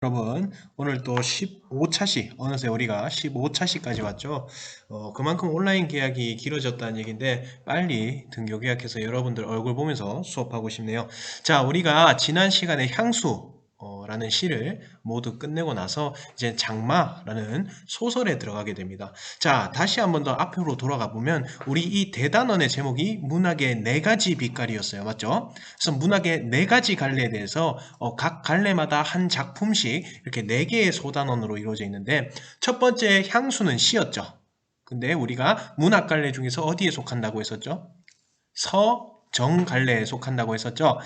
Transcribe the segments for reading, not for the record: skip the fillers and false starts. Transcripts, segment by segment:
여러분, 오늘 또 15차시, 어느새 우리가 15차시까지 왔죠. 그만큼 온라인 계약이 길어졌다는 얘기인데, 빨리 등교 계약해서 여러분들 얼굴 보면서 수업하고 싶네요. 자, 우리가 지난 시간에 향수, 라는 시를 모두 끝내고 나서 이제 장마라는 소설에 들어가게 됩니다. 자, 다시 한번 더 앞으로 돌아가 보면 우리 이 대단원의 제목이 문학의 네 가지 빛깔이었어요. 맞죠? 그래서 문학의 네 가지 갈래에 대해서 각 갈래마다 한 작품씩 이렇게 네 개의 소단원으로 이루어져 있는데 첫 번째 향수는 시였죠. 근데 우리가 문학 갈래 중에서 어디에 속한다고 했었죠? 서정갈래에 속한다고 했었죠.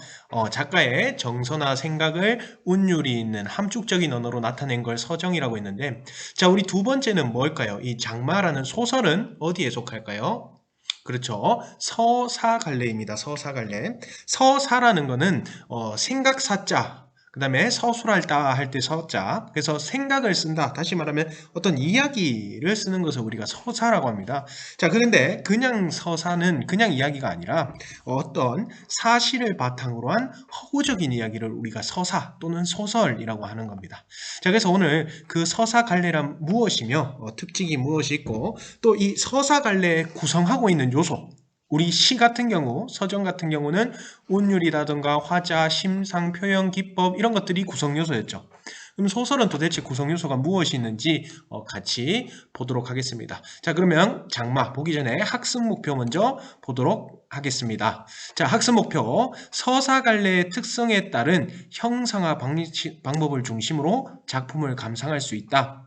작가의 정서나 생각을 운율이 있는 함축적인 언어로 나타낸 걸 서정이라고 했는데, 자, 우리 두 번째는 뭘까요? 이 장마라는 소설은 어디에 속할까요? 그렇죠. 서사갈래입니다. 서사갈래. 서사라는 거는 생각사자, 그 다음에 서술할다 할 때 서자. 그래서 생각을 쓴다. 다시 말하면 어떤 이야기를 쓰는 것을 우리가 서사라고 합니다. 자, 그런데 그냥 서사는 그냥 이야기가 아니라 어떤 사실을 바탕으로 한 허구적인 이야기를 우리가 서사 또는 소설이라고 하는 겁니다. 자, 그래서 오늘 그 서사갈래란 무엇이며 특징이 무엇이 있고 또 이 서사갈래에 구성하고 있는 요소, 우리 시 같은 경우, 서정 같은 경우는 운율이라든가 화자, 심상, 표현, 기법 이런 것들이 구성 요소였죠. 그럼 소설은 도대체 구성 요소가 무엇이 있는지 같이 보도록 하겠습니다. 자, 그러면 장마 보기 전에 학습 목표 먼저 보도록 하겠습니다. 자, 학습 목표. 서사갈래의 특성에 따른 형상화 방법을 중심으로 작품을 감상할 수 있다.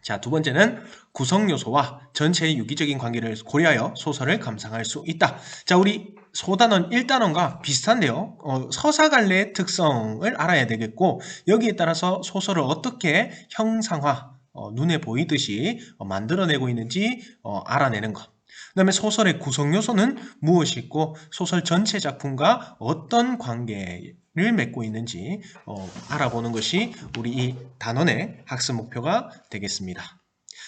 자, 두 번째는 구성 요소와 전체의 유기적인 관계를 고려하여 소설을 감상할 수 있다. 자, 우리 소단원 1단원과 비슷한데요. 서사갈래의 특성을 알아야 되겠고 여기에 따라서 소설을 어떻게 형상화, 눈에 보이듯이 만들어내고 있는지 알아내는 것. 그 다음에 소설의 구성 요소는 무엇이 있고 소설 전체 작품과 어떤 관계를 맺고 있는지 알아보는 것이 우리 이 단원의 학습 목표가 되겠습니다.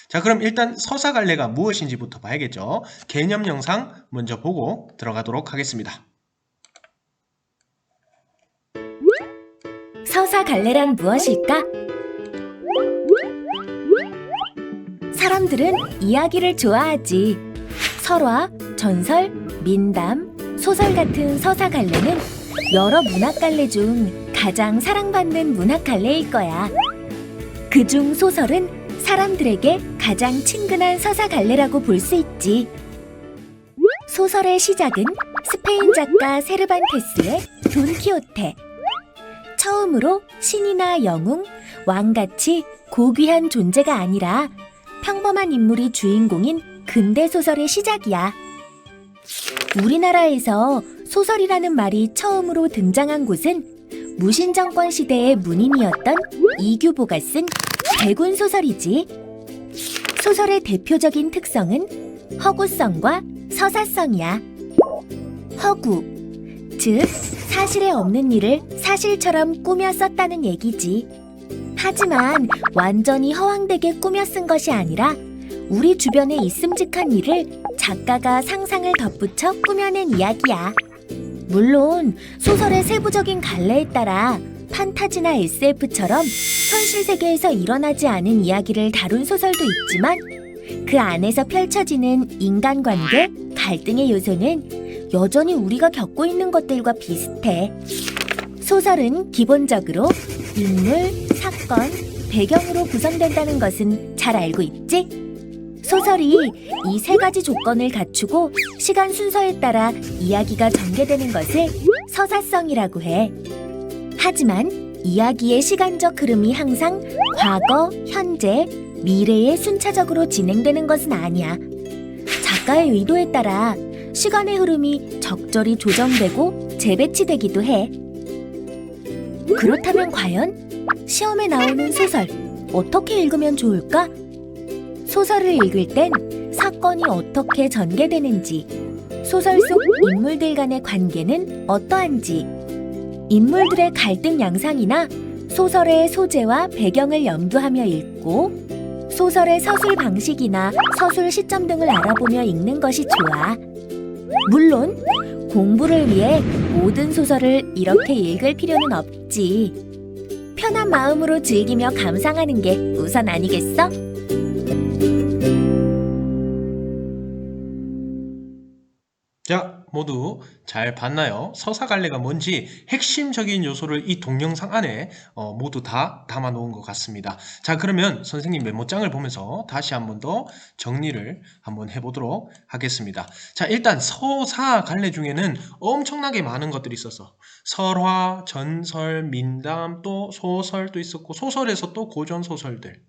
자, 그럼 일단 서사갈래가 무엇인지부터 봐야겠죠. 개념 영상 먼저 보고 들어가도록 하겠습니다. 서사갈래란 무엇일까? 사람들은 이야기를 좋아하지. 설화, 전설, 민담, 소설 같은 서사갈래는 여러 문학갈래 중 가장 사랑받는 문학갈래일 거야. 그중 소설은 사람들에게 가장 친근한 서사갈래라고 볼 수 있지. 소설의 시작은 스페인 작가 세르반테스의 돈키호테. 처음으로 신이나 영웅, 왕같이 고귀한 존재가 아니라 평범한 인물이 주인공인 근대 소설의 시작이야. 우리나라에서 소설이라는 말이 처음으로 등장한 곳은 무신정권 시대의 문인이었던 이규보가 쓴 대군 소설이지. 소설의 대표적인 특성은 허구성과 서사성이야. 허구, 즉 사실에 없는 일을 사실처럼 꾸며 썼다는 얘기지. 하지만 완전히 허황되게 꾸며 쓴 것이 아니라 우리 주변에 있음직한 일을 작가가 상상을 덧붙여 꾸며낸 이야기야. 물론 소설의 세부적인 갈래에 따라 판타지나 SF처럼 현실 세계에서 일어나지 않은 이야기를 다룬 소설도 있지만 그 안에서 펼쳐지는 인간관계, 갈등의 요소는 여전히 우리가 겪고 있는 것들과 비슷해. 소설은 기본적으로 인물, 사건, 배경으로 구성된다는 것은 잘 알고 있지? 소설이 이 세 가지 조건을 갖추고 시간 순서에 따라 이야기가 전개되는 것을 서사성이라고 해. 하지만 이야기의 시간적 흐름이 항상 과거, 현재, 미래에 순차적으로 진행되는 것은 아니야. 작가의 의도에 따라 시간의 흐름이 적절히 조정되고 재배치되기도 해. 그렇다면 과연 시험에 나오는 소설 어떻게 읽으면 좋을까? 소설을 읽을 땐 사건이 어떻게 전개되는지, 소설 속 인물들 간의 관계는 어떠한지, 인물들의 갈등 양상이나 소설의 소재와 배경을 염두하며 읽고 소설의 서술 방식이나 서술 시점 등을 알아보며 읽는 것이 좋아. 물론 공부를 위해 모든 소설을 이렇게 읽을 필요는 없지. 편한 마음으로 즐기며 감상하는 게 우선 아니겠어? 자, 모두 잘 봤나요? 서사갈래가 뭔지 핵심적인 요소를 이 동영상 안에 모두 다 담아 놓은 것 같습니다. 자, 그러면 선생님 메모장을 보면서 다시 한 번 더 정리를 한번 해보도록 하겠습니다. 자, 일단 서사갈래 중에는 엄청나게 많은 것들이 있어서 설화, 전설, 민담, 또 소설도 있었고 소설에서 또 고전소설들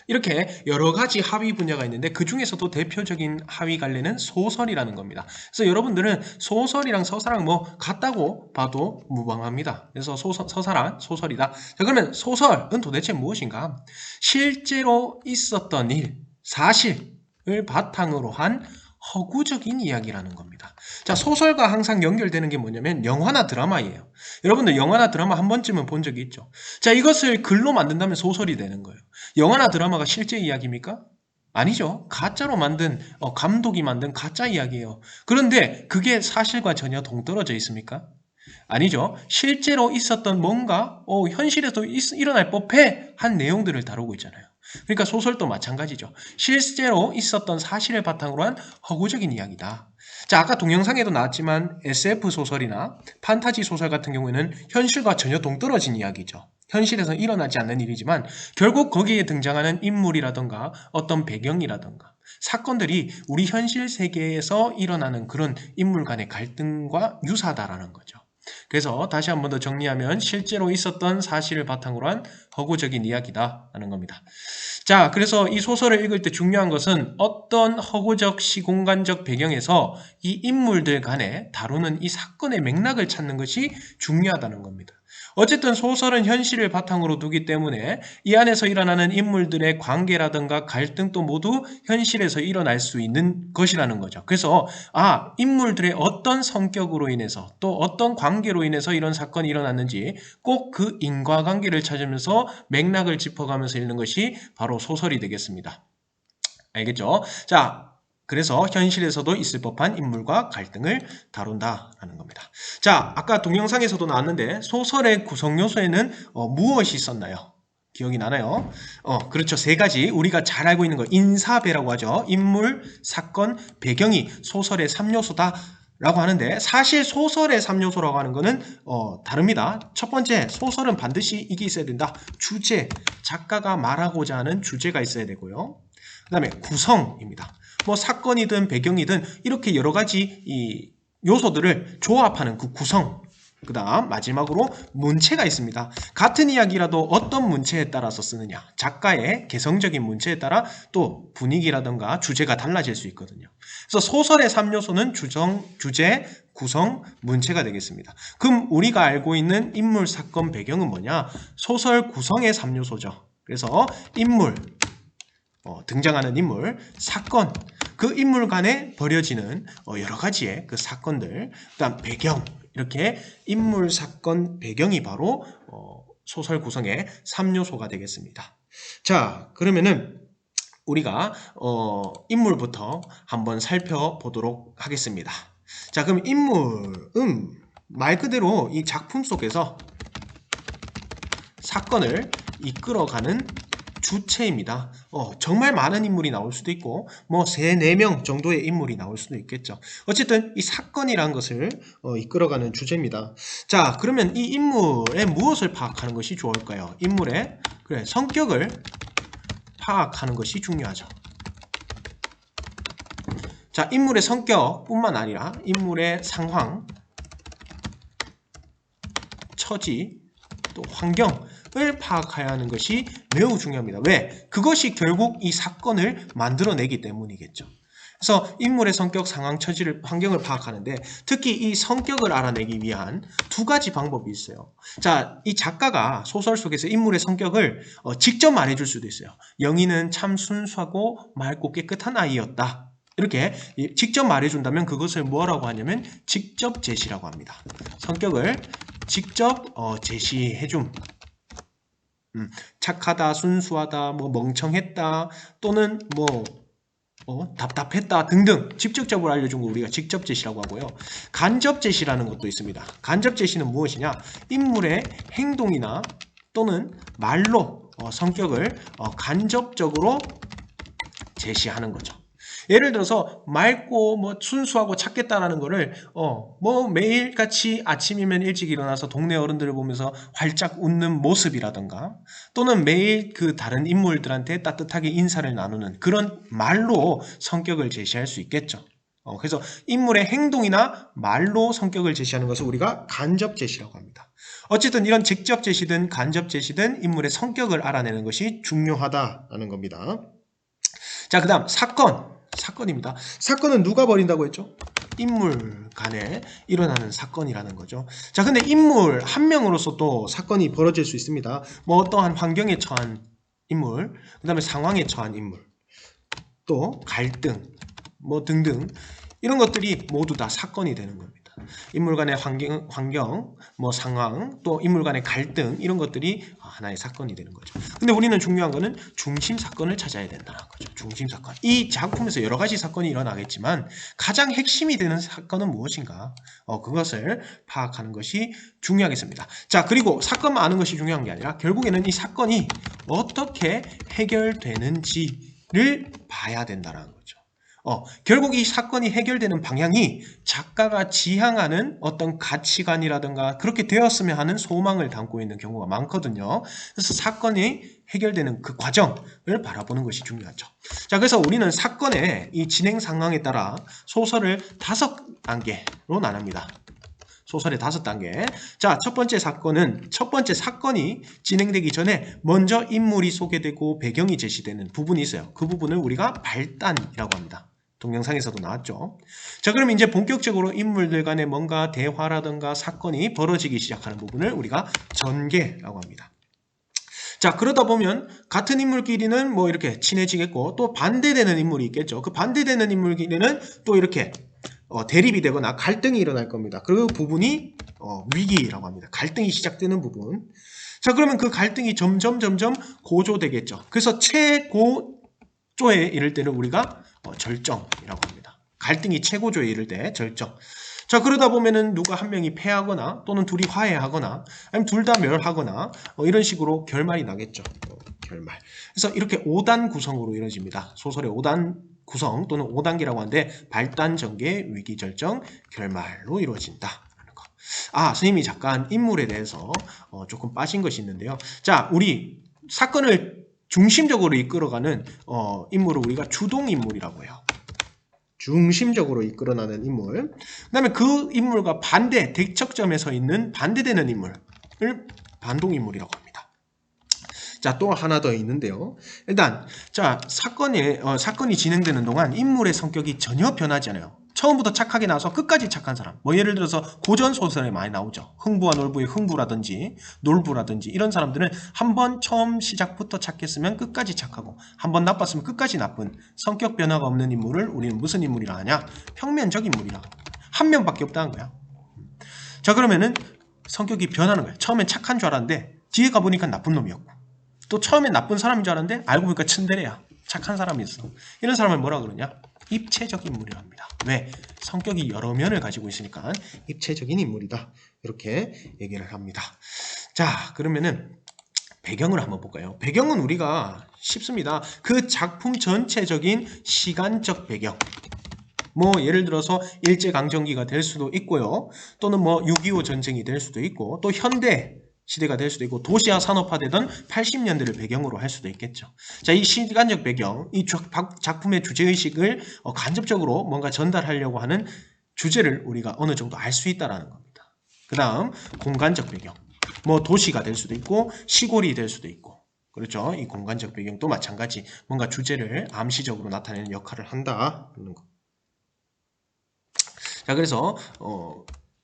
이렇게 여러 가지 하위 분야가 있는데 그 중에서도 대표적인 하위 갈래는 소설이라는 겁니다. 그래서 여러분들은 소설이랑 서사랑 뭐 같다고 봐도 무방합니다. 그래서 서사란 소설이다. 자, 그러면 소설은 도대체 무엇인가? 실제로 있었던 일, 사실을 바탕으로 한 허구적인 이야기라는 겁니다. 자, 소설과 항상 연결되는 게 뭐냐면 영화나 드라마예요. 여러분들 영화나 드라마 한 번쯤은 본 적이 있죠. 자, 이것을 글로 만든다면 소설이 되는 거예요. 영화나 드라마가 실제 이야기입니까? 아니죠. 가짜로 만든 감독이 만든 가짜 이야기예요. 그런데 그게 사실과 전혀 동떨어져 있습니까? 아니죠. 실제로 있었던 뭔가 현실에도 일어날 법해 한 내용들을 다루고 있잖아요. 그러니까 소설도 마찬가지죠. 실제로 있었던 사실을 바탕으로 한 허구적인 이야기다. 자, 아까 동영상에도 나왔지만 SF 소설이나 판타지 소설 같은 경우에는 현실과 전혀 동떨어진 이야기죠. 현실에서 일어나지 않는 일이지만 결국 거기에 등장하는 인물이라던가 어떤 배경이라던가 사건들이 우리 현실 세계에서 일어나는 그런 인물 간의 갈등과 유사하다라는 거죠. 그래서 다시 한 번 더 정리하면 실제로 있었던 사실을 바탕으로 한 허구적인 이야기다라는 겁니다. 자, 그래서 이 소설을 읽을 때 중요한 것은 어떤 허구적 시공간적 배경에서 이 인물들 간에 다루는 이 사건의 맥락을 찾는 것이 중요하다는 겁니다. 어쨌든 소설은 현실을 바탕으로 두기 때문에 이 안에서 일어나는 인물들의 관계라든가 갈등도 모두 현실에서 일어날 수 있는 것이라는 거죠. 그래서 인물들의 어떤 성격으로 인해서 또 어떤 관계로 인해서 이런 사건이 일어났는지 꼭 그 인과관계를 찾으면서 맥락을 짚어가면서 읽는 것이 바로 소설이 되겠습니다. 알겠죠? 자, 그래서 현실에서도 있을 법한 인물과 갈등을 다룬다라는 겁니다. 자, 아까 동영상에서도 나왔는데 소설의 구성 요소에는 무엇이 있었나요? 기억이 나나요? 그렇죠. 세 가지 우리가 잘 알고 있는 거 인사배라고 하죠. 인물, 사건, 배경이 소설의 3요소다 라고 하는데 사실 소설의 3요소라고 하는 거는 다릅니다. 첫 번째, 소설은 반드시 이게 있어야 된다. 주제, 작가가 말하고자 하는 주제가 있어야 되고요. 그 다음에 구성입니다. 뭐 사건이든 배경이든 이렇게 여러 가지 이 요소들을 조합하는 그 구성. 그 다음 마지막으로 문체가 있습니다. 같은 이야기라도 어떤 문체에 따라서 쓰느냐, 작가의 개성적인 문체에 따라 또 분위기라든가 주제가 달라질 수 있거든요. 그래서 소설의 3요소는 주제, 구성, 문체가 되겠습니다. 그럼 우리가 알고 있는 인물, 사건, 배경은 뭐냐? 소설 구성의 3요소죠. 그래서 인물, 등장하는 인물, 사건, 그 인물 간에 벌여지는 여러 가지의 그 사건들, 그다음 배경, 이렇게 인물, 사건, 배경이 바로 소설 구성의 3요소가 되겠습니다. 자, 그러면은 우리가 인물부터 한번 살펴보도록 하겠습니다. 자, 그럼 인물은 말 그대로 이 작품 속에서 사건을 이끌어가는 주체입니다. 정말 많은 인물이 나올 수도 있고 뭐 3, 4명 정도의 인물이 나올 수도 있겠죠. 어쨌든 이 사건이라는 것을 이끌어가는 주제입니다. 자, 그러면 이 인물의 무엇을 파악하는 것이 좋을까요? 인물의 성격을 파악하는 것이 중요하죠. 자, 인물의 성격뿐만 아니라 인물의 상황, 처지, 또 환경을 파악해야 하는 것이 매우 중요합니다. 왜? 그것이 결국 이 사건을 만들어내기 때문이겠죠. 그래서 인물의 성격, 상황, 처지를, 환경을 파악하는데 특히 이 성격을 알아내기 위한 2가지 방법이 있어요. 자, 이 작가가 소설 속에서 인물의 성격을 직접 말해줄 수도 있어요. 영희는 참 순수하고 맑고 깨끗한 아이였다. 이렇게 직접 말해준다면 그것을 뭐라고 하냐면 직접 제시라고 합니다. 성격을 직접 제시해줌. 착하다, 순수하다, 뭐 멍청했다, 또는 뭐 답답했다 등등 직접적으로 알려준 거 우리가 직접 제시라고 하고요. 간접 제시라는 것도 있습니다. 간접 제시는 무엇이냐? 인물의 행동이나 또는 말로 성격을 간접적으로 제시하는 거죠. 예를 들어서 맑고 뭐 순수하고 착겠다라는 거를 뭐 매일같이 아침이면 일찍 일어나서 동네 어른들을 보면서 활짝 웃는 모습이라던가 또는 매일 그 다른 인물들한테 따뜻하게 인사를 나누는 그런 말로 성격을 제시할 수 있겠죠. 그래서 인물의 행동이나 말로 성격을 제시하는 것을 우리가 간접 제시라고 합니다. 어쨌든 이런 직접 제시든 간접 제시든 인물의 성격을 알아내는 것이 중요하다는 겁니다. 자, 그 다음 사건입니다. 사건은 누가 벌인다고 했죠? 인물 간에 일어나는 사건이라는 거죠. 자, 근데 인물 한 명으로서 또 사건이 벌어질 수 있습니다. 뭐 어떠한 환경에 처한 인물, 그 다음에 상황에 처한 인물, 또 갈등, 뭐 등등 이런 것들이 모두 다 사건이 되는 겁니다. 인물 간의 환경, 뭐 상황, 또 인물 간의 갈등 이런 것들이 하나의 사건이 되는 거죠. 근데 우리는 중요한 거는 중심 사건을 찾아야 된다는 거죠. 중심 사건. 이 작품에서 여러 가지 사건이 일어나겠지만 가장 핵심이 되는 사건은 무엇인가? 그것을 파악하는 것이 중요하겠습니다. 자, 그리고 사건만 아는 것이 중요한 게 아니라 결국에는 이 사건이 어떻게 해결되는지를 봐야 된다는 거죠. 결국 이 사건이 해결되는 방향이 작가가 지향하는 어떤 가치관이라든가 그렇게 되었으면 하는 소망을 담고 있는 경우가 많거든요. 그래서 사건이 해결되는 그 과정을 바라보는 것이 중요하죠. 자, 그래서 우리는 사건의 이 진행 상황에 따라 소설을 5단계로 나눕니다. 소설의 5단계. 자, 첫 번째 사건이 진행되기 전에 먼저 인물이 소개되고 배경이 제시되는 부분이 있어요. 그 부분을 우리가 발단이라고 합니다. 동영상에서도 나왔죠. 자, 그럼 이제 본격적으로 인물들 간에 뭔가 대화라든가 사건이 벌어지기 시작하는 부분을 우리가 전개라고 합니다. 자, 그러다 보면 같은 인물끼리는 뭐 이렇게 친해지겠고 또 반대되는 인물이 있겠죠. 그 반대되는 인물끼리는 또 이렇게 대립이 되거나 갈등이 일어날 겁니다. 그 부분이 위기라고 합니다. 갈등이 시작되는 부분. 자, 그러면 그 갈등이 점점 고조되겠죠. 그래서 최고조에 이를 때는 우리가 절정이라고 합니다. 갈등이 최고조에 이를 때 절정. 자, 그러다 보면은 누가 한 명이 패하거나 또는 둘이 화해하거나 아니면 둘 다 멸하거나 이런 식으로 결말이 나겠죠. 결말. 그래서 이렇게 5단 구성으로 이루어집니다. 소설의 5단 구성 또는 5단계라고 하는데 발단, 전개, 위기, 절정, 결말로 이루어진다. 선생님이 잠깐 인물에 대해서 조금 빠진 것이 있는데요. 자, 우리 사건을 중심적으로 이끌어가는 인물을 우리가 주동인물이라고 해요. 중심적으로 이끌어나는 인물. 그 다음에 그 인물과 대척점에 서 있는 반대되는 인물을 반동인물이라고 합니다. 자, 또 하나 더 있는데요. 일단, 자, 사건이 진행되는 동안 인물의 성격이 전혀 변하지 않아요. 처음부터 착하게 나와서 끝까지 착한 사람. 뭐 예를 들어서 고전 소설에 많이 나오죠. 흥부와 놀부의 흥부라든지 놀부라든지 이런 사람들은 한번 처음 시작부터 착했으면 끝까지 착하고 한번 나빴으면 끝까지 나쁜 성격 변화가 없는 인물을 우리는 무슨 인물이라 하냐? 평면적 인물이라. 한 명밖에 없다는 거야. 자, 그러면은 성격이 변하는 거야. 처음엔 착한 줄 알았는데 뒤에 가보니까 나쁜 놈이었고 또 처음엔 나쁜 사람인 줄 알았는데 알고 보니까 츤데레야. 착한 사람이었어. 이런 사람을 뭐라 그러냐? 입체적 인물이라 합니다. 왜? 성격이 여러 면을 가지고 있으니까 입체적인 인물이다. 이렇게 얘기를 합니다. 자, 그러면은 배경을 한번 볼까요? 배경은 우리가 쉽습니다. 그 작품 전체적인 시간적 배경. 뭐 예를 들어서 일제강점기가 될 수도 있고요. 또는 뭐 6.25 전쟁이 될 수도 있고 또 현대 시대가 될 수도 있고 도시화 산업화되던 80년대를 배경으로 할 수도 있겠죠. 자, 이 시간적 배경, 이 작품의 주제의식을 간접적으로 뭔가 전달하려고 하는 주제를 우리가 어느 정도 알 수 있다는 겁니다. 그 다음 공간적 배경, 뭐 도시가 될 수도 있고 시골이 될 수도 있고 그렇죠. 이 공간적 배경도 마찬가지 뭔가 주제를 암시적으로 나타내는 역할을 한다는 거. 자, 그래서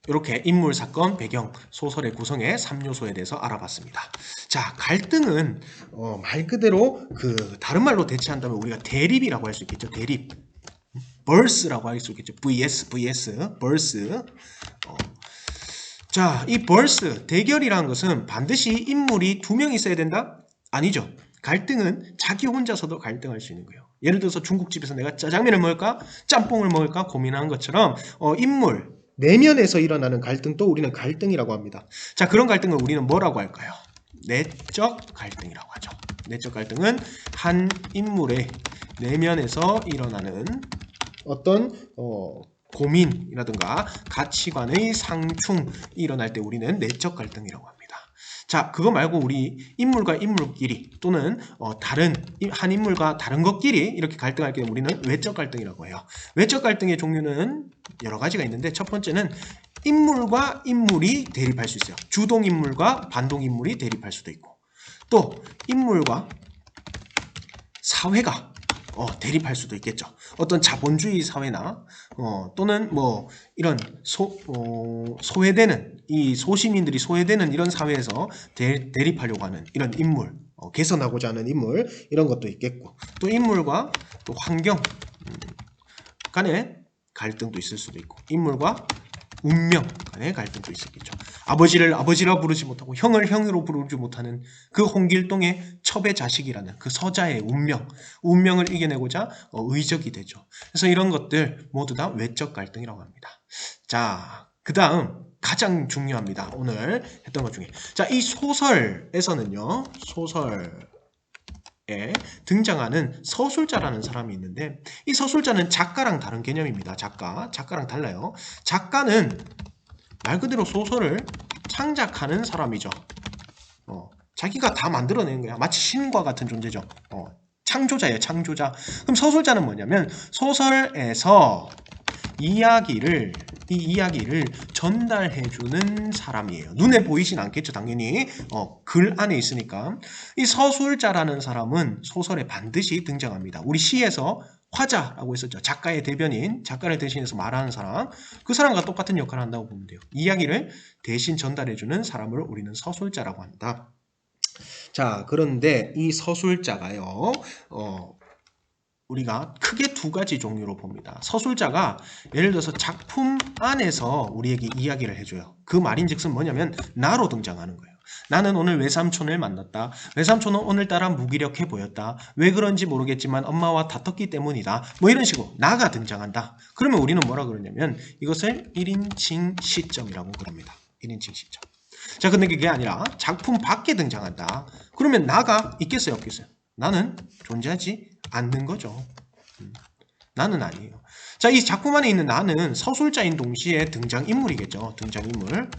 이렇게 인물, 사건, 배경, 소설의 구성의 3요소에 대해서 알아봤습니다. 자, 갈등은 말 그대로 다른 말로 대체한다면 우리가 대립이라고 할 수 있겠죠. 대립. 벌스라고 할 수 있겠죠. vs, 벌스. 자, 이 벌스, 대결이라는 것은 반드시 인물이 2명 있어야 된다? 아니죠. 갈등은 자기 혼자서도 갈등할 수 있는 거예요. 예를 들어서 중국집에서 내가 짜장면을 먹을까? 짬뽕을 먹을까? 고민하는 것처럼 인물, 내면에서 일어나는 갈등도 우리는 갈등이라고 합니다. 자, 그런 갈등을 우리는 뭐라고 할까요? 내적 갈등이라고 하죠. 내적 갈등은 한 인물의 내면에서 일어나는 어떤 고민이라든가 가치관의 상충이 일어날 때 우리는 내적 갈등이라고 합니다. 자, 그거 말고 우리 인물과 인물끼리 또는 다른 한 인물과 다른 것끼리 이렇게 갈등할 때 우리는 외적 갈등이라고 해요. 외적 갈등의 종류는 여러 가지가 있는데 첫 번째는 인물과 인물이 대립할 수 있어요. 주동 인물과 반동 인물이 대립할 수도 있고 또 인물과 사회가 대립할 수도 있겠죠. 어떤 자본주의 사회나 또는 뭐 이런 소외되는 이 소시민들이 소외되는 이런 사회에서 대립하려고 하는 이런 인물, 개선하고자 하는 인물 이런 것도 있겠고 또 인물과 또 환경 간의 갈등도 있을 수도 있고 인물과 운명 간의 갈등도 있었겠죠. 아버지를 아버지라 부르지 못하고 형을 형으로 부르지 못하는 그 홍길동의 첩의 자식이라는 그 서자의 운명을 이겨내고자 의적이 되죠. 그래서 이런 것들 모두 다 외적 갈등이라고 합니다. 자, 그 다음 가장 중요합니다. 오늘 했던 것 중에 자, 이 소설에서는요. 소설에 등장하는 서술자라는 사람이 있는데 이 서술자는 작가랑 다른 개념입니다. 작가랑 달라요. 작가는 말 그대로 소설을 창작하는 사람이죠. 자기가 다 만들어내는 거야. 마치 신과 같은 존재죠. 창조자예요, 창조자. 그럼 서술자는 뭐냐면 소설에서 이 이야기를 전달해주는 사람이에요. 눈에 보이진 않겠죠, 당연히. 글 안에 있으니까. 이 서술자라는 사람은 소설에 반드시 등장합니다. 우리 시에서 화자라고 했었죠. 작가의 대변인, 작가를 대신해서 말하는 사람. 그 사람과 똑같은 역할을 한다고 보면 돼요. 이야기를 대신 전달해주는 사람을 우리는 서술자라고 한다. 자, 그런데 이 서술자가요, 우리가 크게 두 가지 종류로 봅니다. 서술자가 예를 들어서 작품 안에서 우리에게 이야기를 해줘요. 그 말인즉슨 뭐냐면 나로 등장하는 거예요. 나는 오늘 외삼촌을 만났다. 외삼촌은 오늘따라 무기력해 보였다. 왜 그런지 모르겠지만 엄마와 다퉜기 때문이다. 뭐 이런 식으로 나가 등장한다. 그러면 우리는 뭐라 그러냐면 이것을 1인칭 시점이라고 그럽니다. 1인칭 시점. 자, 근데 그게 아니라 작품 밖에 등장한다. 그러면 나가 있겠어요, 없겠어요? 나는 존재하지 않는 거죠. 나는 아니에요. 자, 이 작품 안에 있는 나는 서술자인 동시에 등장인물이겠죠. 등장인물.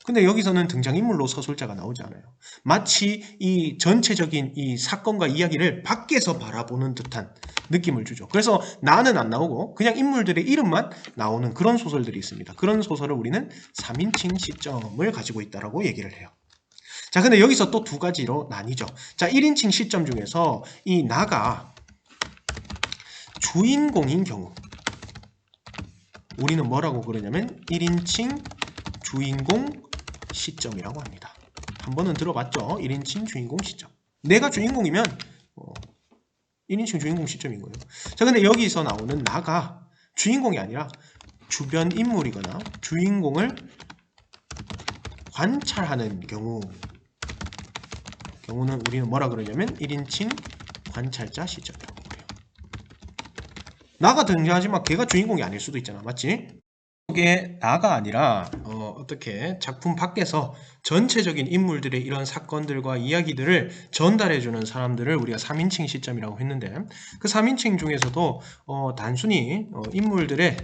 근데 여기서는 등장인물로 서술자가 나오지 않아요. 마치 이 전체적인 이 사건과 이야기를 밖에서 바라보는 듯한 느낌을 주죠. 그래서 나는 안 나오고 그냥 인물들의 이름만 나오는 그런 소설들이 있습니다. 그런 소설을 우리는 3인칭 시점을 가지고 있다고 얘기를 해요. 자, 근데 여기서 또 두 가지로 나뉘죠. 자, 1인칭 시점 중에서 이 나가 주인공인 경우 우리는 뭐라고 그러냐면 1인칭 주인공 시점이라고 합니다. 한 번은 들어봤죠? 1인칭 주인공 시점. 내가 주인공이면 1인칭 주인공 시점인 거예요. 자, 근데 여기서 나오는 나가 주인공이 아니라 주변 인물이거나 주인공을 관찰하는 경우는 우리는 뭐라 그러냐면 1인칭 관찰자 시점이라고 해요. 나가 등장하지만 걔가 주인공이 아닐 수도 있잖아. 맞지? 이게 나가 아니라 어떻게 작품 밖에서 전체적인 인물들의 이런 사건들과 이야기들을 전달해주는 사람들을 우리가 3인칭 시점이라고 했는데 그 3인칭 중에서도 단순히 인물들의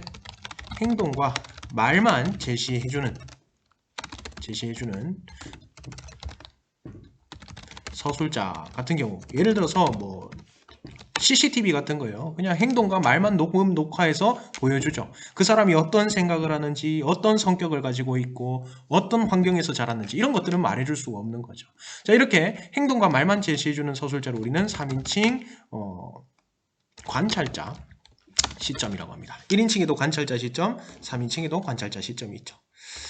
행동과 말만 제시해주는 서술자 같은 경우 예를 들어서 뭐 CCTV 같은 거예요. 그냥 행동과 말만 녹화해서 보여주죠. 그 사람이 어떤 생각을 하는지, 어떤 성격을 가지고 있고, 어떤 환경에서 자랐는지 이런 것들은 말해줄 수가 없는 거죠. 자, 이렇게 행동과 말만 제시해주는 서술자를 우리는 3인칭 관찰자 시점이라고 합니다. 1인칭에도 관찰자 시점, 3인칭에도 관찰자 시점이 있죠.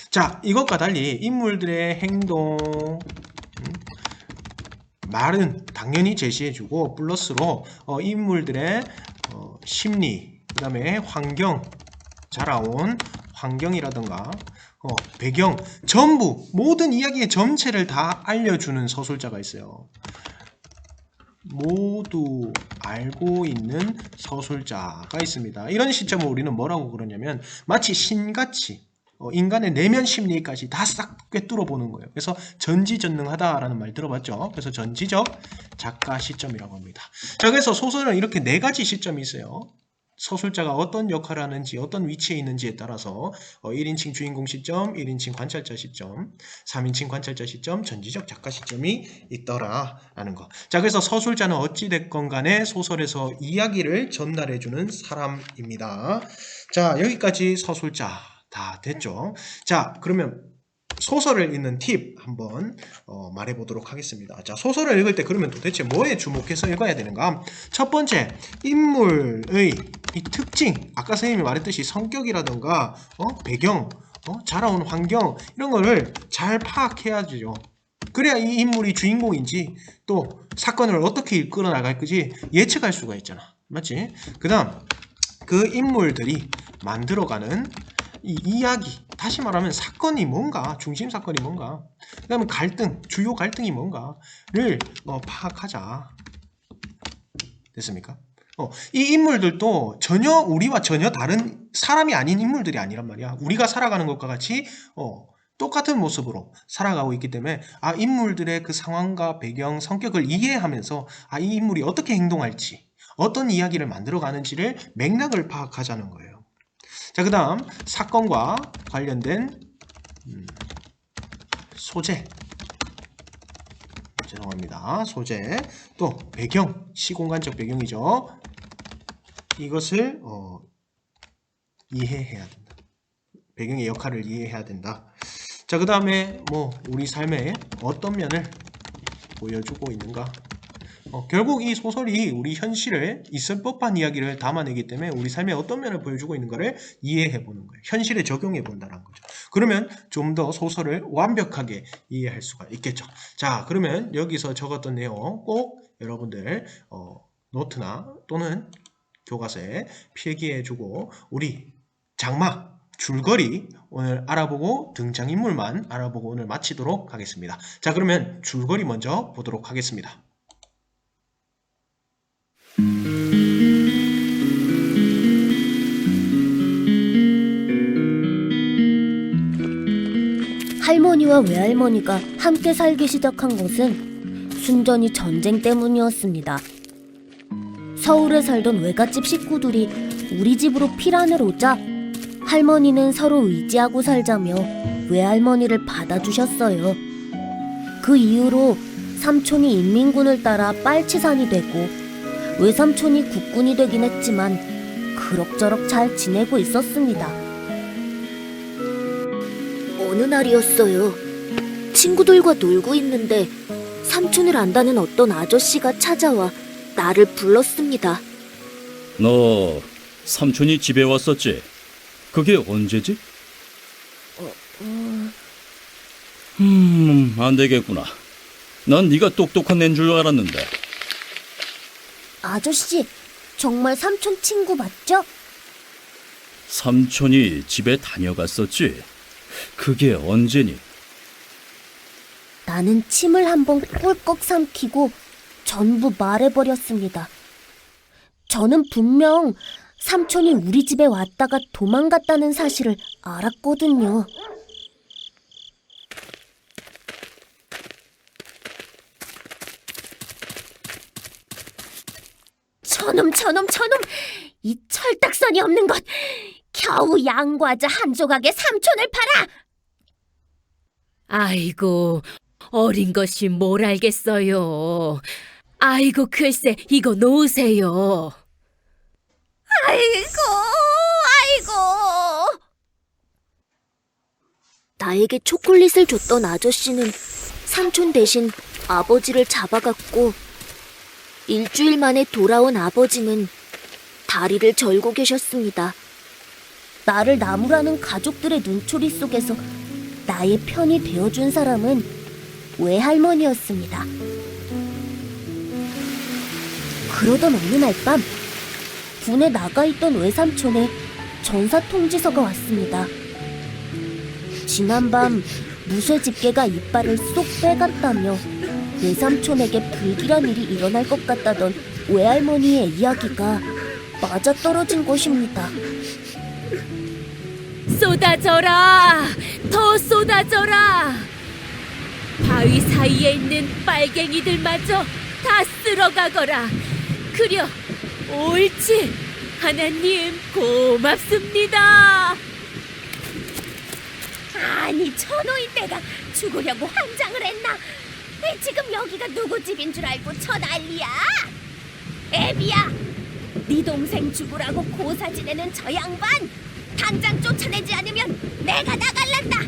자, 이것과 달리 인물들의 행동, 말은 당연히 제시해주고 플러스로 인물들의 심리, 그 다음에 환경, 자라온 환경이라든가 배경, 전부 모든 이야기의 전체를 다 알려주는 서술자가 있어요. 모두 알고 있는 서술자가 있습니다. 이런 시점을 우리는 뭐라고 그러냐면 마치 신같이 인간의 내면 심리까지 다 싹 꿰뚫어 보는 거예요. 그래서 전지전능하다라는 말 들어봤죠? 그래서 전지적 작가 시점이라고 합니다. 자, 그래서 소설은 이렇게 4가지 시점이 있어요. 서술자가 어떤 역할을 하는지, 어떤 위치에 있는지에 따라서 1인칭 주인공 시점, 1인칭 관찰자 시점, 3인칭 관찰자 시점, 전지적 작가 시점이 있더라라는 거. 자, 그래서 서술자는 어찌됐건 간에 소설에서 이야기를 전달해주는 사람입니다. 자, 여기까지 서술자 다 됐죠? 자, 그러면 소설을 읽는 팁 한번 말해보도록 하겠습니다. 자, 소설을 읽을 때 그러면 도대체 뭐에 주목해서 읽어야 되는가? 첫 번째, 인물의 이 특징, 아까 선생님이 말했듯이 성격이라던가 배경, 자라온 환경 이런 거를 잘 파악해야죠. 그래야 이 인물이 주인공인지 또 사건을 어떻게 이끌어 나갈 건지 예측할 수가 있잖아. 맞지? 그 다음, 그 인물들이 만들어가는 이 이야기, 다시 말하면 사건이 뭔가, 중심 사건이 뭔가, 그 다음에 갈등, 주요 갈등이 뭔가를 파악하자. 됐습니까? 이 인물들도 우리와 전혀 다른 사람이 아닌 인물들이 아니란 말이야. 우리가 살아가는 것과 같이 똑같은 모습으로 살아가고 있기 때문에 인물들의 그 상황과 배경, 성격을 이해하면서 이 인물이 어떻게 행동할지, 어떤 이야기를 만들어가는지를 맥락을 파악하자는 거예요. 자, 그 다음 사건과 관련된 소재, 죄송합니다. 소재, 또 배경, 시공간적 배경이죠. 이것을 이해해야 된다. 배경의 역할을 이해해야 된다. 자, 그 다음에 우리 삶의 어떤 면을 보여주고 있는가. 결국 이 소설이 우리 현실에 있을 법한 이야기를 담아내기 때문에 우리 삶의 어떤 면을 보여주고 있는가를 이해해보는 거예요. 현실에 적용해본다는 거죠. 그러면 좀 더 소설을 완벽하게 이해할 수가 있겠죠. 자, 그러면 여기서 적었던 내용 꼭 여러분들 노트나 또는 교과서에 필기해주고 우리 장마, 줄거리 오늘 알아보고 등장인물만 알아보고 오늘 마치도록 하겠습니다. 자, 그러면 줄거리 먼저 보도록 하겠습니다. 할머니와 외할머니가 함께 살기 시작한 것은 순전히 전쟁 때문이었습니다. 서울에 살던 외갓집 식구들이 우리 집으로 피란을 오자 할머니는 서로 의지하고 살자며 외할머니를 받아주셨어요. 그 이후로 삼촌이 인민군을 따라 빨치산이 되고 외삼촌이 국군이 되긴 했지만 그럭저럭 잘 지내고 있었습니다. 어느 날이었어요. 친구들과 놀고 있는데 삼촌을 안다는 어떤 아저씨가 찾아와 나를 불렀습니다. 너 삼촌이 집에 왔었지? 그게 언제지? 안 되겠구나. 난 네가 똑똑한 애인 줄 알았는데. 아저씨, 정말 삼촌 친구 맞죠? 삼촌이 집에 다녀갔었지? 그게 언제니? 나는 침을 한번 꿀꺽 삼키고 전부 말해버렸습니다. 저는 분명 삼촌이 우리 집에 왔다가 도망갔다는 사실을 알았거든요. 저놈! 이 철딱선이 없는 것! 겨우 양과자 한 조각에 삼촌을 팔아! 아이고, 어린 것이 뭘 알겠어요. 아이고, 글쎄, 이거 놓으세요. 아이고! 나에게 초콜릿을 줬던 아저씨는 삼촌 대신 아버지를 잡아갔고 일주일 만에 돌아온 아버지는 다리를 절고 계셨습니다. 나를 나무라는 가족들의 눈초리 속에서 나의 편이 되어준 사람은 외할머니였습니다. 그러던 어느 날 밤 군에 나가 있던 외삼촌의 전사 통지서가 왔습니다. 지난밤 무쇠 집게가 이빨을 쏙 빼갔다며 외삼촌에게 불길한 일이 일어날 것 같다던 외할머니의 이야기가 맞아떨어진 것입니다. 쏟아져라! 더 쏟아져라! 바위 사이에 있는 빨갱이들마저 다 쓸어가거라. 그려 옳지. 하나님 고맙습니다. 아니 천호인 내가 죽으려고 환장을 했나? 지금 여기가 누구 집인 줄 알고 쳐 난리야? 애비야, 네 동생 죽으라고 고사 지내는 저 양반 당장 쫓아내지 않으면 내가 나갈란다.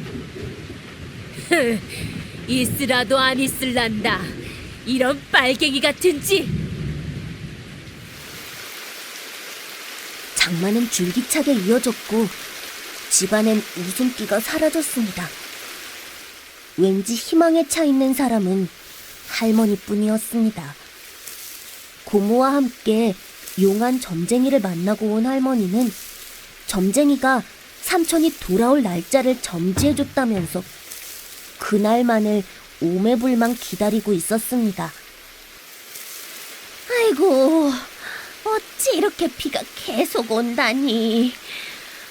있으라도 안 있을란다. 이런 빨갱이 같은 짓. 장마는 줄기차게 이어졌고 집안엔 웃음기가 사라졌습니다. 왠지 희망에 차 있는 사람은 할머니뿐이었습니다. 고모와 함께 용한 점쟁이를 만나고 온 할머니는 점쟁이가 삼촌이 돌아올 날짜를 점지해줬다면서 그날만을 오매불망 기다리고 있었습니다. 아이고, 어찌 이렇게 비가 계속 온다니.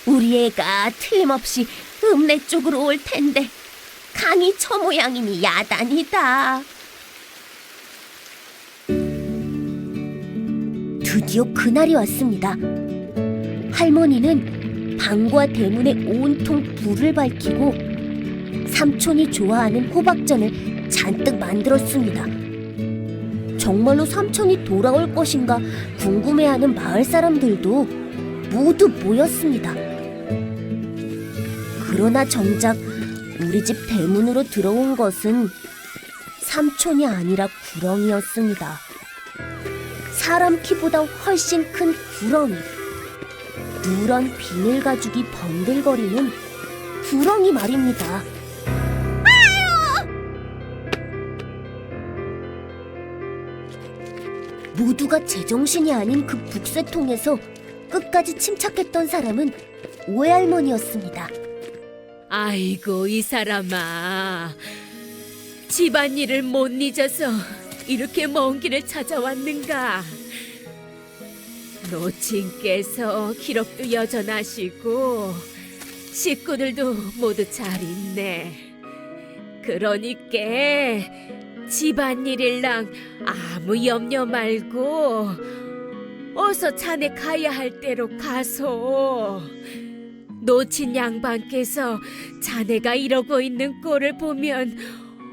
우리 애가 틀림없이 읍내 쪽으로 올 텐데 강이 저 모양이니 야단이다. 드디어 그날이 왔습니다. 할머니는 방과 대문에 온통 불을 밝히고 삼촌이 좋아하는 호박전을 잔뜩 만들었습니다. 정말로 삼촌이 돌아올 것인가 궁금해하는 마을 사람들도 모두 모였습니다. 그러나 정작 우리 집 대문으로 들어온 것은 삼촌이 아니라 구렁이였습니다. 사람 키보다 훨씬 큰 구렁이. 누런 비늘 가죽이 번들거리는 구렁이 말입니다. 모두가 제정신이 아닌 그 북새통에서 끝까지 침착했던 사람은 오해할머니였습니다. 아이고 이 사람아, 집안일을 못 잊어서 이렇게 먼 길을 찾아왔는가? 노친께서 기록도 여전하시고 식구들도 모두 잘 있네. 그러니까 집안일일랑 아무 염려 말고 어서 자네 가야 할 대로 가소. 노친 양반께서 자네가 이러고 있는 꼴을 보면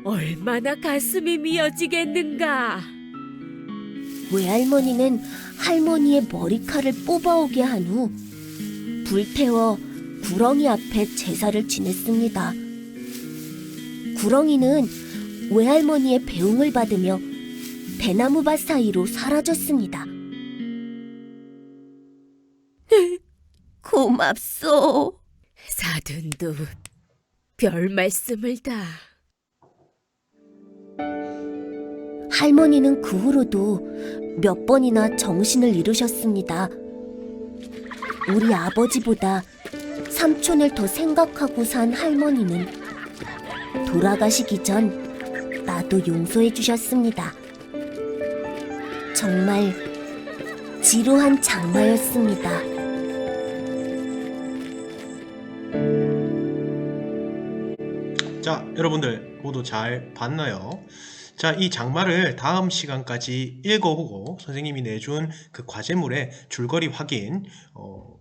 얼마나 가슴이 미어지겠는가. 외할머니는 할머니의 머리칼을 뽑아오게 한 후 불태워 구렁이 앞에 제사를 지냈습니다. 구렁이는 외할머니의 배웅을 받으며 대나무밭 사이로 사라졌습니다. 고맙소. 사돈도 별 말씀을 다. 할머니는 그 후로도 몇 번이나 정신을 잃으셨습니다. 우리 아버지보다 삼촌을 더 생각하고 산 할머니는 돌아가시기 전 나도 용서해 주셨습니다. 정말 지루한 장마였습니다. 자, 여러분들 모두 잘 봤나요? 자, 이 장마를 다음 시간까지 읽어보고 선생님이 내준 그 과제물의 줄거리 확인,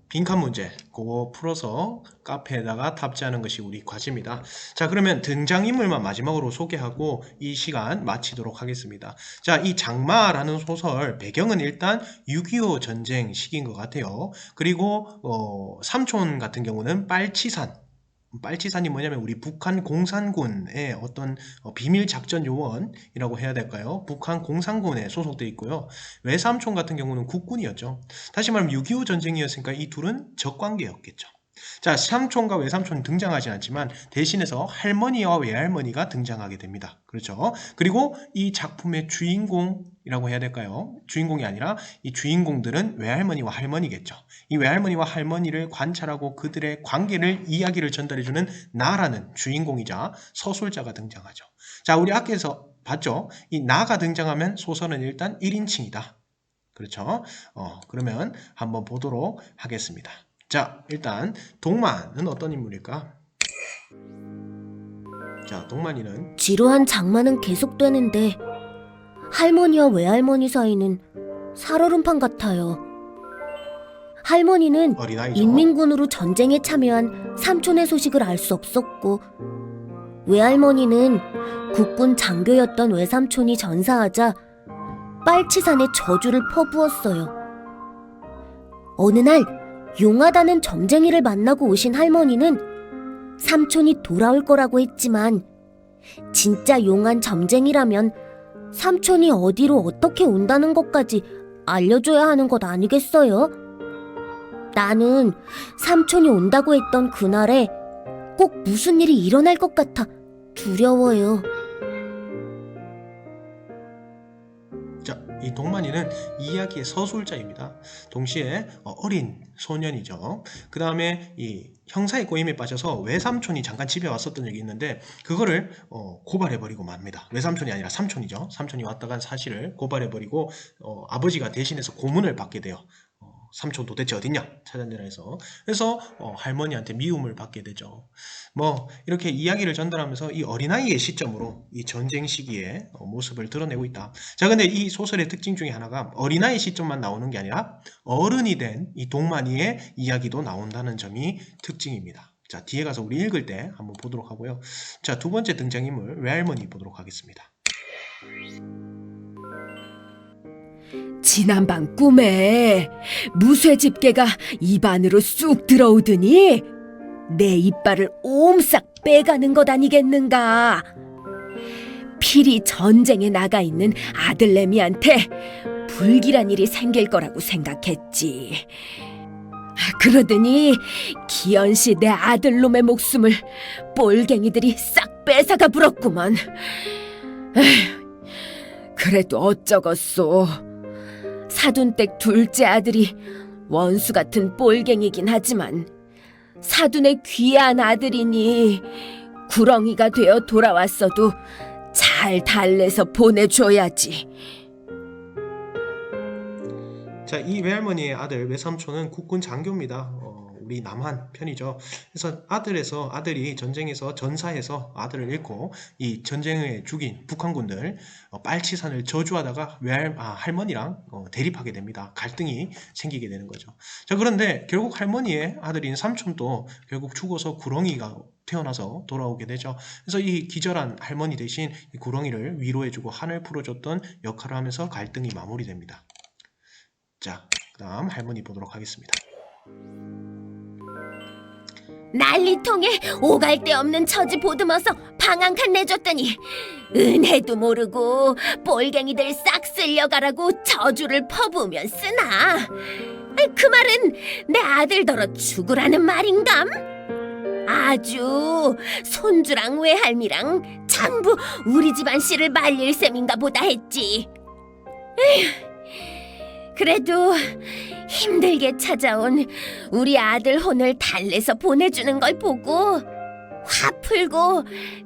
빈칸 문제 그거 풀어서 카페에다가 탑재하는 것이 우리 과제입니다. 자, 그러면 등장인물만 마지막으로 소개하고 이 시간 마치도록 하겠습니다. 자, 이 장마라는 소설 배경은 일단 6.25 전쟁 시기인 것 같아요. 그리고 삼촌 같은 경우는 빨치산이 뭐냐면 우리 북한 공산군의 어떤 비밀 작전 요원이라고 해야 될까요? 북한 공산군에 소속돼 있고요. 외삼촌 같은 경우는 국군이었죠. 다시 말하면 6.25 전쟁이었으니까 이 둘은 적관계였겠죠. 자, 삼촌과 외삼촌은 등장하지 않지만 대신해서 할머니와 외할머니가 등장하게 됩니다. 그렇죠? 그리고 이 작품의 주인공이라고 해야 될까요? 주인공이 아니라 이 주인공들은 외할머니와 할머니겠죠. 이 외할머니와 할머니를 관찰하고 그들의 관계를 이야기를 전달해주는 나라는 주인공이자 서술자가 등장하죠. 자, 우리 앞에서 봤죠? 이 나가 등장하면 소설은 일단 1인칭이다. 그렇죠? 그러면 한번 보도록 하겠습니다. 자, 자, 일단 동만은 어떤 인물일까? 자, 동만이는 지루한 장마는 계속되는데 할머니와 외할머니 사이는 살얼음판 같아요. 할머니는 어린아이죠. 인민군으로 전쟁에 참여한 삼촌의 소식을 알 수 없었고, 외할머니는 국군 장교였던 외삼촌이 전사하자 빨치산에 저주를 퍼부었어요. 어느 날 용하다는 점쟁이를 만나고 오신 할머니는 삼촌이 돌아올 거라고 했지만, 진짜 용한 점쟁이라면 삼촌이 어디로 어떻게 온다는 것까지 알려줘야 하는 것 아니겠어요? 나는 삼촌이 온다고 했던 그날에 꼭 무슨 일이 일어날 것 같아 두려워요. 자, 이 동만이는 이야기의 서술자입니다. 동시에 어린 소년이죠. 그 다음에 이 형사의 꼬임에 빠져서 외삼촌이 잠깐 집에 왔었던 적이 있는데 그거를 고발해버리고 맙니다. 외삼촌이 아니라 삼촌이죠. 삼촌이 왔다간 사실을 고발해버리고 아버지가 대신해서 고문을 받게 돼요. 삼촌 도대체 어딨냐 찾아내라 해서. 그래서 할머니한테 미움을 받게 되죠. 뭐 이렇게 이야기를 전달하면서 이 어린아이의 시점으로 이 전쟁 시기의 모습을 드러내고 있다. 자, 근데 이 소설의 특징 중에 하나가 어린아이 시점만 나오는 게 아니라 어른이 된 이 동만이의 이야기도 나온다는 점이 특징입니다. 자, 뒤에 가서 우리 읽을 때 한번 보도록 하고요. 자, 두 번째 등장인물 외할머니 보도록 하겠습니다. 지난밤 꿈에 무쇠 집게가 입 안으로 쑥 들어오더니 내 이빨을 옴싹 빼가는 것 아니겠는가. 필히 전쟁에 나가 있는 아들내미한테 불길한 일이 생길 거라고 생각했지. 그러더니 기연씨 내 아들놈의 목숨을 꼴갱이들이 싹 뺏어가 불었구먼. 그래도 어쩌겠소. 사돈댁 둘째 아들이 원수 같은 꼴갱이긴 하지만 사돈의 귀한 아들이니 구렁이가 되어 돌아왔어도 잘 달래서 보내줘야지. 자, 이 외할머니의 아들 외삼촌은 국군 장교입니다. 우리 남한 편이죠. 그래서 아들이 전쟁에서 전사해서 아들을 잃고 이 전쟁에 죽인 북한군들 빨치산을 저주하다가 할머니랑 대립하게 됩니다. 갈등이 생기게 되는 거죠. 자, 그런데 결국 할머니의 아들인 삼촌도 결국 죽어서 구렁이가 태어나서 돌아오게 되죠. 그래서 이 기절한 할머니 대신 이 구렁이를 위로해주고 한을 풀어줬던 역할을 하면서 갈등이 마무리됩니다. 자, 그 다음 할머니 보도록 하겠습니다. 난리통에 오갈 데 없는 처지 보듬어서 방 한 칸 내줬더니 은혜도 모르고 꼴갱이들 싹 쓸려가라고 저주를 퍼부으면 쓰나. 그 말은 내 아들더러 죽으라는 말인감? 아주 손주랑 외할미랑 전부 우리 집안 씨를 말릴 셈인가 보다 했지. 에휴, 그래도 힘들게 찾아온 우리 아들 혼을 달래서 보내주는 걸 보고 화 풀고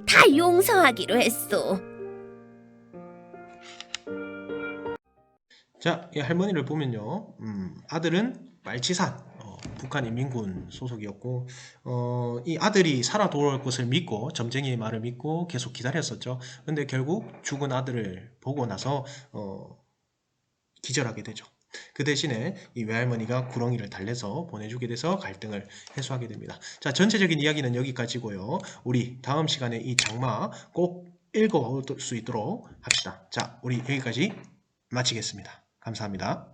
다 용서하기로 했소. 자, 이 할머니를 보면요. 아들은 빨치산 북한 인민군 소속이었고 이 아들이 살아 돌아올 것을 믿고 점쟁이의 말을 믿고 계속 기다렸었죠. 근데 결국 죽은 아들을 보고 나서 기절하게 되죠. 그 대신에 이 외할머니가 구렁이를 달래서 보내주게 돼서 갈등을 해소하게 됩니다. 자, 전체적인 이야기는 여기까지고요. 우리 다음 시간에 이 장마 꼭 읽어볼 수 있도록 합시다. 자, 우리 여기까지 마치겠습니다. 감사합니다.